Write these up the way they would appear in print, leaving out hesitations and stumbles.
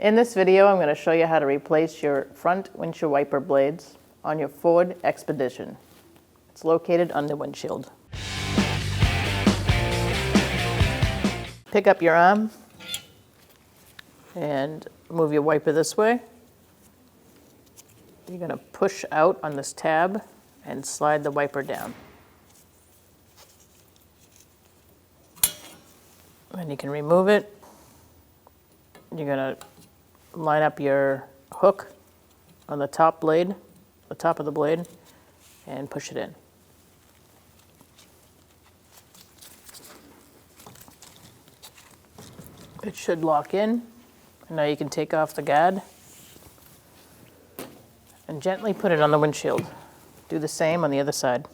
In this video, I'm going to show you how to replace your front windshield wiper blades on your Ford Expedition. It's located on the windshield. Pick up your arm and move your wiper this way. You're going to push out on this tab and slide the wiper down. And you can remove it. You're going to line up your hook on the top blade, the top of the blade, and push it in. It should lock in. And now you can take off the guard and gently put it on the windshield. Do the same on the other side.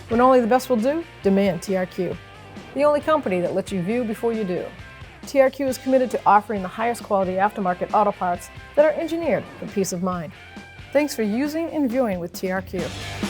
When only the best will do, demand TRQ. The only company that lets you view before you do. TRQ is committed to offering the highest quality aftermarket auto parts that are engineered for peace of mind. Thanks for using and viewing with TRQ.